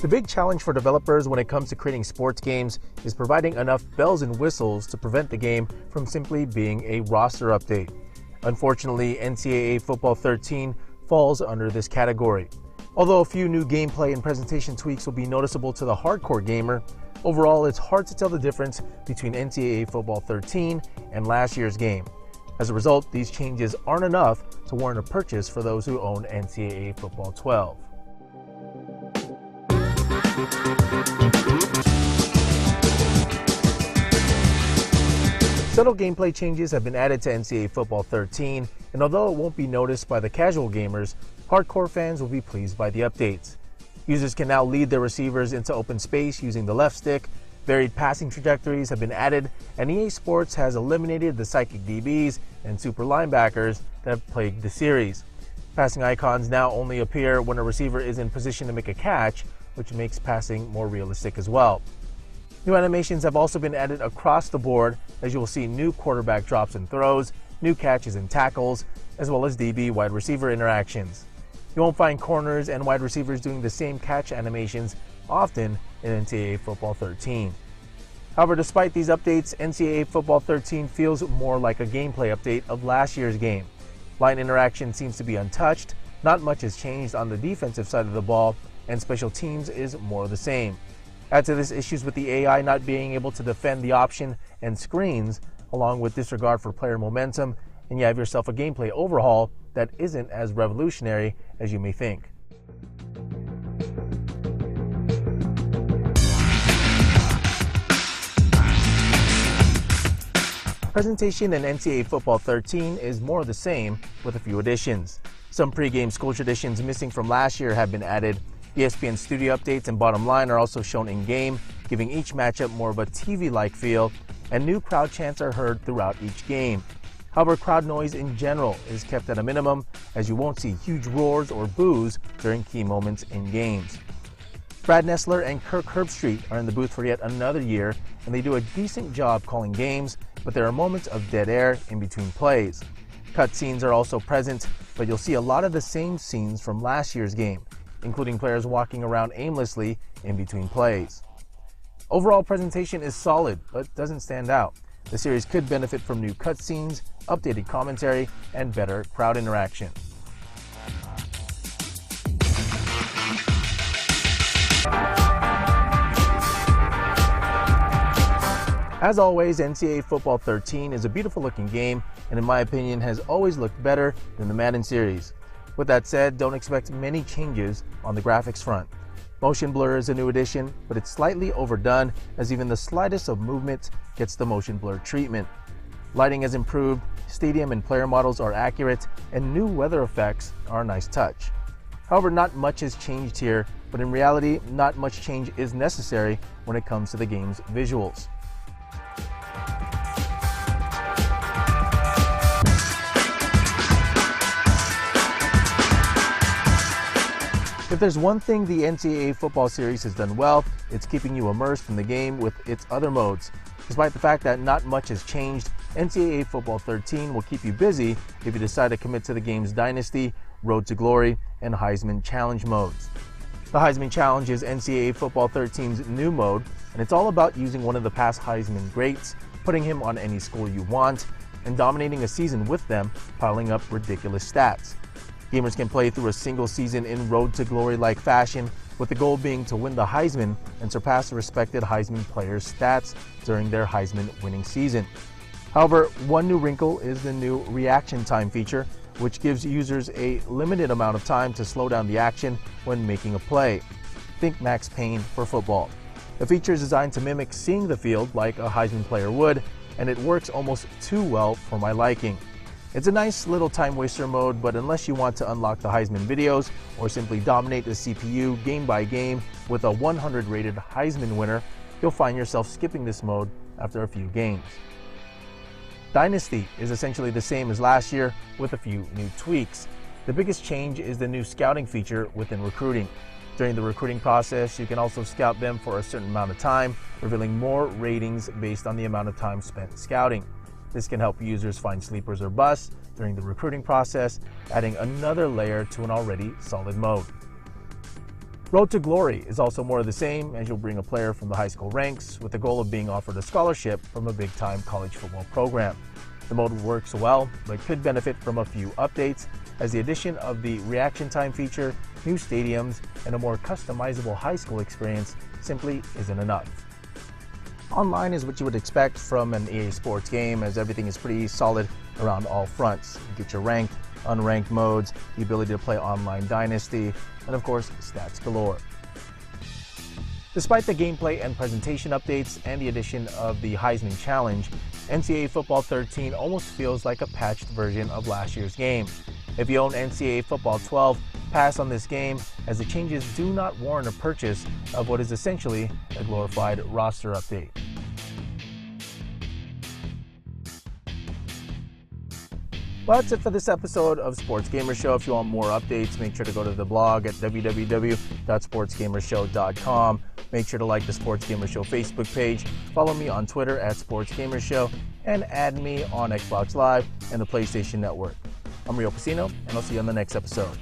The big challenge for developers when it comes to creating sports games is providing enough bells and whistles to prevent the game from simply being a roster update. Unfortunately, NCAA Football 13 falls under this category. Although a few new gameplay and presentation tweaks will be noticeable to the hardcore gamer, overall it's hard to tell the difference between NCAA Football 13 and last year's game. As a result, these changes aren't enough to warrant a purchase for those who own NCAA Football 12. Subtle gameplay changes have been added to NCAA Football 13, and although it won't be noticed by the casual gamers, hardcore fans will be pleased by the updates. Users can now lead their receivers into open space using the left stick, varied passing trajectories have been added, and EA Sports has eliminated the psychic DBs and super linebackers that have plagued the series. Passing icons now only appear when a receiver is in position to make a catch, which makes passing more realistic as well. New animations have also been added across the board, as you will see new quarterback drops and throws, new catches and tackles, as well as DB wide receiver interactions. You won't find corners and wide receivers doing the same catch animations often in NCAA Football 13. However, despite these updates, NCAA Football 13 feels more like a gameplay update of last year's game. Line interaction seems to be untouched, not much has changed on the defensive side of the ball, and special teams is more the same. Add to this issues with the AI not being able to defend the option and screens, along with disregard for player momentum, and you have yourself a gameplay overhaul that isn't as revolutionary as you may think. Presentation in NCAA Football 13 is more of the same, with a few additions. Some pre-game school traditions missing from last year have been added. ESPN studio updates and bottom line are also shown in-game, giving each matchup more of a TV-like feel, and new crowd chants are heard throughout each game. However, crowd noise in general is kept at a minimum, as you won't see huge roars or boos during key moments in games. Brad Nessler and Kirk Herbstreit are in the booth for yet another year, and they do a decent job calling games, but there are moments of dead air in between plays. Cut scenes are also present, but you'll see a lot of the same scenes from last year's game, including players walking around aimlessly in between plays. Overall presentation is solid, but doesn't stand out. The series could benefit from new cutscenes, updated commentary, and better crowd interaction. As always, NCAA Football 13 is a beautiful looking game, and in my opinion has always looked better than the Madden series. With that said, don't expect many changes on the graphics front. Motion blur is a new addition, but it's slightly overdone, as even the slightest of movement gets the motion blur treatment. Lighting has improved, stadium and player models are accurate, and new weather effects are a nice touch. However, not much has changed here, but in reality, not much change is necessary when it comes to the game's visuals. If there's one thing the NCAA football series has done well, it's keeping you immersed in the game with its other modes. Despite the fact that not much has changed, NCAA Football 13 will keep you busy if you decide to commit to the game's Dynasty, Road to Glory, and Heisman Challenge modes. The Heisman Challenge is NCAA Football 13's new mode, and it's all about using one of the past Heisman greats, putting him on any score you want, and dominating a season with them, piling up ridiculous stats. Gamers can play through a single season in Road to Glory-like fashion, with the goal being to win the Heisman and surpass the respected Heisman players' stats during their Heisman winning season. However, one new wrinkle is the new reaction time feature, which gives users a limited amount of time to slow down the action when making a play. Think Max Payne for football. The feature is designed to mimic seeing the field like a Heisman player would, and it works almost too well for my liking. It's a nice little time waster mode, but unless you want to unlock the Heisman videos or simply dominate the CPU game by game with a 100 rated Heisman winner, you'll find yourself skipping this mode after a few games. Dynasty is essentially the same as last year with a few new tweaks. The biggest change is the new scouting feature within recruiting. During the recruiting process, you can also scout them for a certain amount of time, revealing more ratings based on the amount of time spent scouting. This can help users find sleepers or busts during the recruiting process, adding another layer to an already solid mode. Road to Glory is also more of the same, as you'll bring a player from the high school ranks with the goal of being offered a scholarship from a big-time college football program. The mode works well, but could benefit from a few updates, as the addition of the reaction time feature, new stadiums, and a more customizable high school experience simply isn't enough. Online is what you would expect from an EA Sports game, as everything is pretty solid around all fronts. You get your ranked, unranked modes, the ability to play online Dynasty, and of course, stats galore. Despite the gameplay and presentation updates and the addition of the Heisman Challenge, NCAA Football 13 almost feels like a patched version of last year's game. If you own NCAA Football 12, pass on this game, as the changes do not warrant a purchase of what is essentially a glorified roster update. Well, that's it for this episode of Sports Gamer Show. If you want more updates, make sure to go to the blog at www.sportsgamershow.com. Make sure to like the Sports Gamer Show Facebook page, follow me on Twitter at SportsGamerShow, and add me on Xbox Live and the PlayStation Network. I'm Rio Pacino, and I'll see you on the next episode.